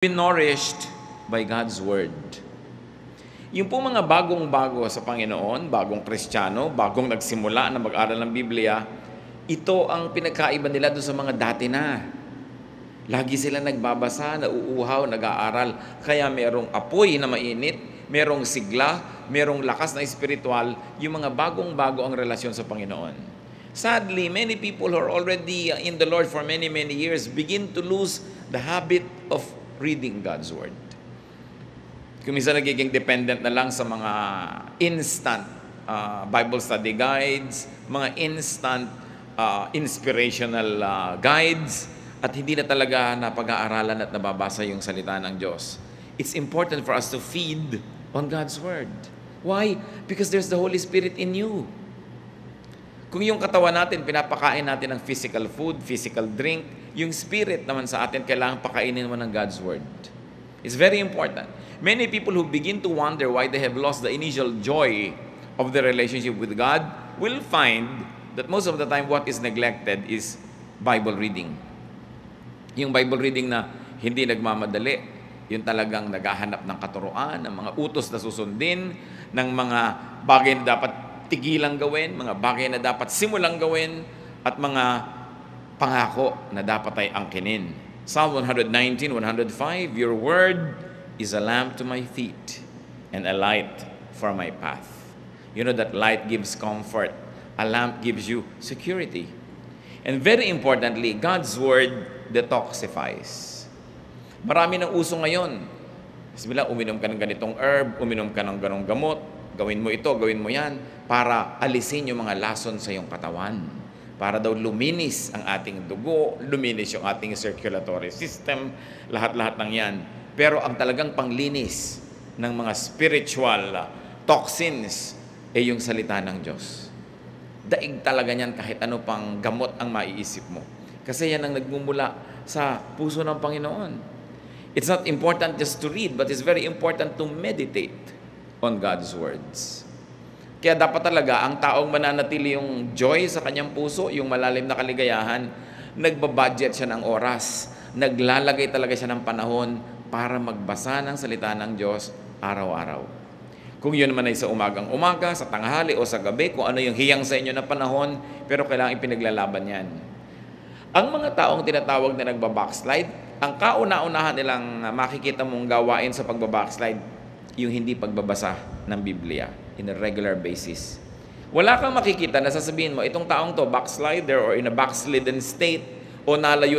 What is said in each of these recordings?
Be nourished by God's Word. Yung po mga bagong-bago sa Panginoon, bagong Kristiyano, bagong nagsimula na mag-aral ng Biblia, ito ang pinagkaiba nila doon sa mga dati na. Lagi sila nagbabasa, nauuhaw, nag-aaral. Kaya merong apoy na mainit, merong sigla, merong lakas na espiritual, yung mga bagong-bago ang relasyon sa Panginoon. Sadly, many people who are already in the Lord for many, many years begin to lose the habit of reading God's Word. Kung minsan nagiging dependent na lang sa mga instant Bible study guides, mga instant inspirational guides, at hindi na talaga napag-aaralan at nababasa yung salita ng Diyos. It's important for us to feed on God's Word. Why? Because there's the Holy Spirit in you. Kung yung katawan natin, pinapakain natin ng physical food, physical drink, yung spirit naman sa atin, kailangan pakainin mo ng God's Word. It's very important. Many people who begin to wonder why they have lost the initial joy of the relationship with God will find that most of the time what is neglected is Bible reading. Yung Bible reading na hindi nagmamadali, yung talagang naghahanap ng katuruan, ng mga utos na susundin, ng mga bagay na dapat tigilang gawin, mga bagay na dapat simulang gawin, at mga pangako na dapat ay angkinin. Psalm 119, 105, Your word is a lamp to my feet and a light for my path. You know that light gives comfort. A lamp gives you security. And very importantly, God's word detoxifies. Marami ng uso ngayon. Bismillah, uminom ka ng ganitong herb, uminom ka ng ganong gamot, gawin mo ito, gawin mo yan, para alisin yung mga lason sa iyong katawan. Para daw luminis ang ating dugo, luminis yung ating circulatory system, lahat-lahat ng yan. Pero ang talagang panglinis ng mga spiritual toxins ay yung salita ng Diyos. Daig talaga niyan kahit ano pang gamot ang maiisip mo. Kasi yan ang nagmumula sa puso ng Panginoon. It's not important just to read, but it's very important to meditate on God's words. Kaya dapat talaga ang taong mananatili yung joy sa kanyang puso, yung malalim na kaligayahan, nagbabudget siya ng oras, naglalagay talaga siya ng panahon para magbasa ng salita ng Diyos araw-araw. Kung yun man ay sa umagang-umaga, sa tanghali o sa gabi, kung ano yung hiyang sa inyo na panahon, pero kailangan ipinaglalaban yan. Ang mga taong tinatawag na nagbabackslide, ang kauna-unahan nilang makikita mong gawain sa pagbabackslide, yung hindi pagbabasa ng Biblia in a regular basis. Wala kang makikita na sasabihin mo, itong taong to, backslider or in a backslidden state, o nalayo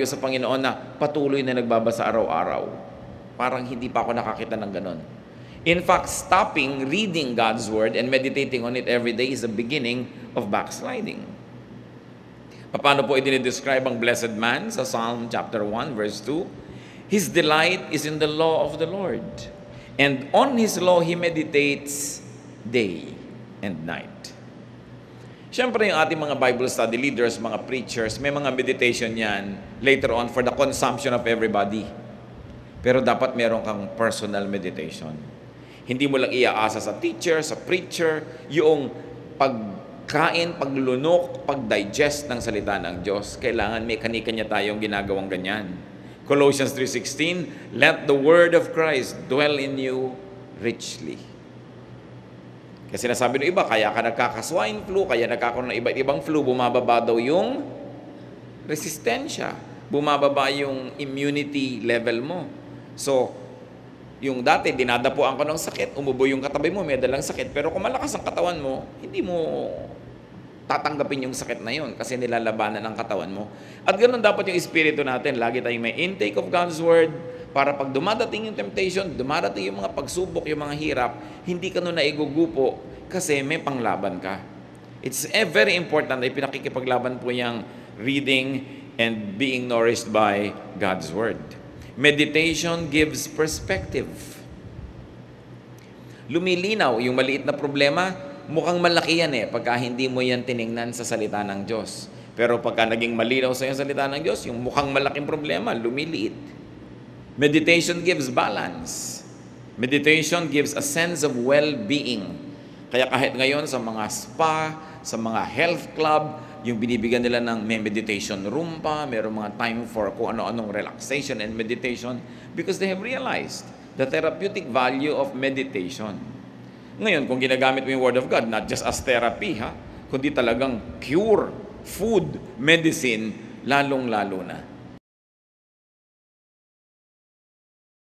sa Panginoon na patuloy na nagbabasa araw-araw. Parang hindi pa ako nakakita ng ganon. In fact, stopping reading God's Word and meditating on it every day is the beginning of backsliding. Paano po i-describe ang blessed man sa Psalm chapter 1, verse 2? His delight is in the law of the Lord, and on His law He meditates day and night. Siyempre yung ating mga Bible study leaders, mga preachers, may mga meditation yan later on for the consumption of everybody. Pero dapat meron kang personal meditation. Hindi mo lang iaasa sa teacher, sa preacher, yung pagkain, paglunok, pagdigest ng salita ng Diyos. Kailangan may kanya-kanya tayong ginagawang ganyan. Colossians 3:16, let the word of Christ dwell in you richly. Kasi nasabi ng iba, kaya ka nagkaka-swine flu, kaya nagkakaroon ng iba't ibang flu, bumababa daw yung resistensya, bumababa yung immunity level mo. So, yung dati, dinadapuan ka ng sakit, umubo yung katabi mo, may dalang sakit, pero kung malakas ang katawan mo, hindi mo tatanggapin yung sakit na yun kasi nilalabanan ang katawan mo. At ganoon dapat yung espiritu natin. Lagi tayong may intake of God's Word para pag dumadating yung temptation, dumadating yung mga pagsubok, yung mga hirap, hindi ka nun naigugupo kasi may panglaban ka. It's very important na pinakikipaglaban po yung reading and being nourished by God's Word. Meditation gives perspective. Lumilinaw yung maliit na problema, mukhang malaki yan pagka hindi mo yan tiningnan sa salita ng Diyos. Pero pagka naging malinaw sa yung salita ng Diyos, yung mukhang malaking problema, lumiliit. Meditation gives balance. Meditation gives a sense of well-being. Kaya kahit ngayon sa mga spa, sa mga health club, yung binibigyan nila ng may meditation room pa, meron mga time for kung ano-anong relaxation and meditation because they have realized the therapeutic value of meditation. Ngayon, kung ginagamit mo yung Word of God, not just as therapy, kundi talagang cure, food, medicine, lalong-lalo na.